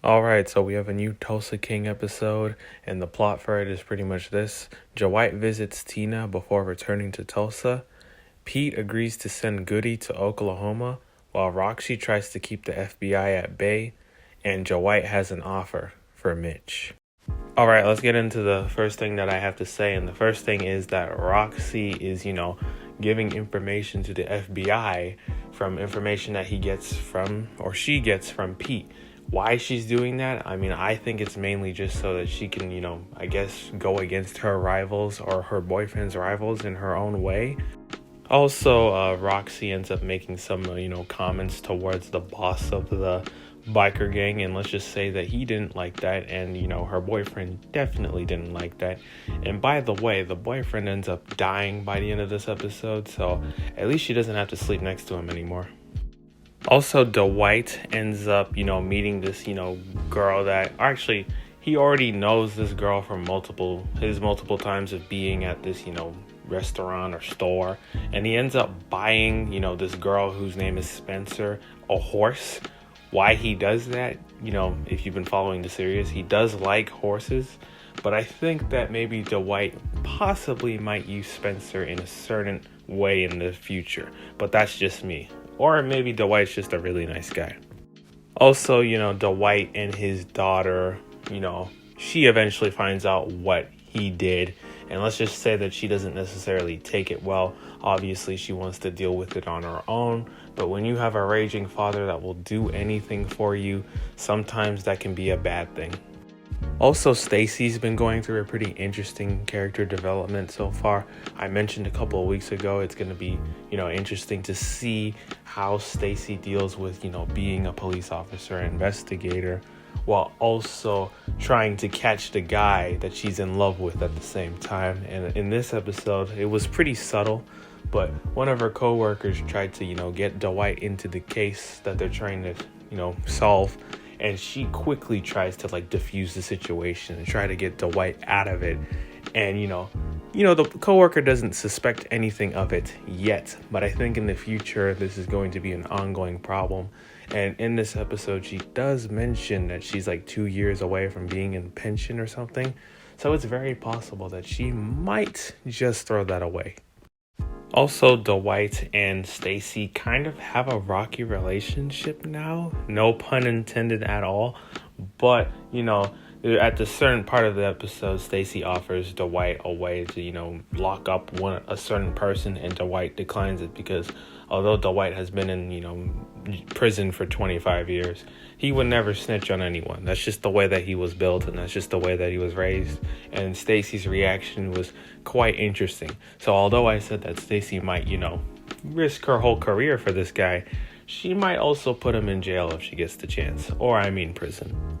Alright, so we have a new Tulsa King episode, and the plot for it is pretty much this. Dwight visits Tina before returning to Tulsa. Pete agrees to send Goody to Oklahoma, while Roxy tries to keep the FBI at bay, and Dwight has an offer for Mitch. Alright, let's get into the first thing that I have to say, and the first thing is that Roxy is, giving information to the FBI from information that he gets from, or she gets from Pete. Why she's doing that? I think it's mainly just so that she can, go against her rivals or her boyfriend's rivals in her own way. Also, Roxy ends up making some, comments towards the boss of the biker gang, and let's just say that he didn't like that, and, her boyfriend definitely didn't like that. And by the way, the boyfriend ends up dying by the end of this episode, so at least she doesn't have to sleep next to him anymore. Also, Dwight ends up, meeting this, girl that actually he already knows this girl from multiple times of being at this, restaurant or store. And he ends up buying, this girl whose name is Spencer, a horse. Why he does that, if you've been following the series, he does like horses. But I think that maybe Dwight possibly might use Spencer in a certain way in the future. But that's just me. Or maybe Dwight's just a really nice guy. Also, Dwight and his daughter, she eventually finds out what he did. And let's just say that she doesn't necessarily take it well. Obviously, she wants to deal with it on her own. But when you have a raging father that will do anything for you, sometimes that can be a bad thing. Also, Stacy's been going through a pretty interesting character development so far. I mentioned a couple of weeks ago it's going to be, interesting to see how Stacy deals with, being a police officer, investigator, while also trying to catch the guy that she's in love with at the same time. And in this episode, it was pretty subtle, but one of her co-workers tried to, get Dwight into the case that they're trying to, solve. And she quickly tries to diffuse the situation and try to get Dwight out of it. And, the coworker doesn't suspect anything of it yet. But I think in the future, this is going to be an ongoing problem. And in this episode, she does mention that she's 2 years away from being in pension or something. So it's very possible that she might just throw that away. Also, Dwight and Stacy kind of have a rocky relationship now. No pun intended at all. But, at the certain part of the episode, Stacy offers Dwight a way to, lock up a certain person, and Dwight declines it because although Dwight has been in, prison for 25 years, he would never snitch on anyone. That's just the way that he was built, and that's just the way that he was raised. And Stacy's reaction was quite interesting. So although I said that Stacy might, risk her whole career for this guy, she might also put him in jail if she gets the chance. Or prison.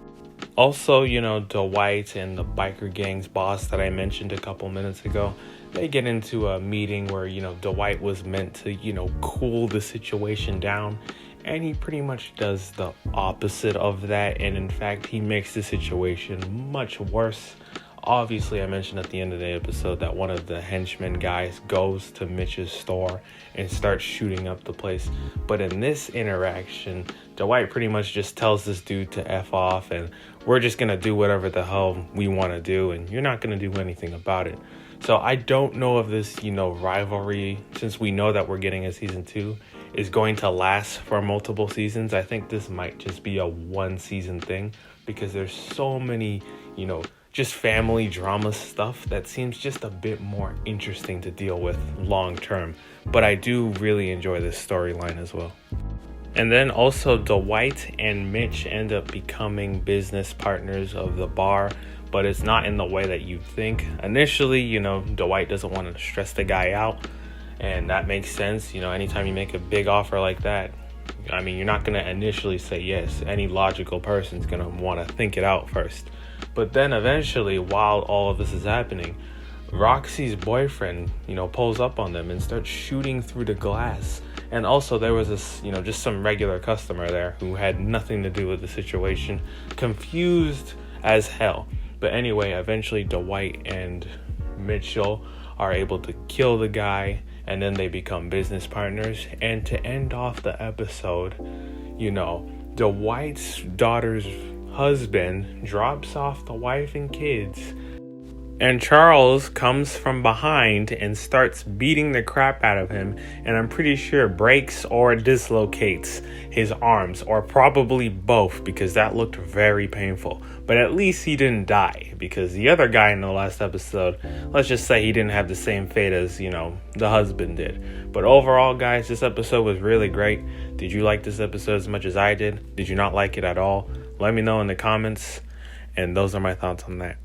Also, Dwight and the biker gang's boss that I mentioned a couple minutes ago, they get into a meeting where, Dwight was meant to, cool the situation down. And he pretty much does the opposite of that. And in fact, he makes the situation much worse. Obviously, I mentioned at the end of the episode that one of the henchmen guys goes to Mitch's store and starts shooting up the place. But in this interaction, Dwight pretty much just tells this dude to F off, and we're just going to do whatever the hell we want to do, and you're not going to do anything about it. So I don't know if this, rivalry, since we know that we're getting a season 2, is going to last for multiple seasons. I think this might just be a one season thing because there's so many, just family drama stuff that seems just a bit more interesting to deal with long term. But I do really enjoy this storyline as well. And then also Dwight and Mitch end up becoming business partners of the bar, but it's not in the way that you think. Initially, Dwight doesn't want to stress the guy out, and that makes sense. Anytime you make a big offer like that, you're not going to initially say yes. Any logical person's going to want to think it out first. But then eventually, while all of this is happening, Roxy's boyfriend, pulls up on them and starts shooting through the glass. And also there was this, just some regular customer there who had nothing to do with the situation, confused as hell. But anyway, eventually Dwight and Mitchell are able to kill the guy, and then they become business partners. And to end off the episode, Dwight's daughter's husband drops off the wife and kids, and Charles comes from behind and starts beating the crap out of him, and I'm pretty sure breaks or dislocates his arms, or probably both, because that looked very painful. But at least he didn't die, because the other guy in the last episode, let's just say he didn't have the same fate as, the husband did. But overall, guys, this episode was really great. Did you like this episode as much as I did? Did you not like it at all? Let me know in the comments, and those are my thoughts on that.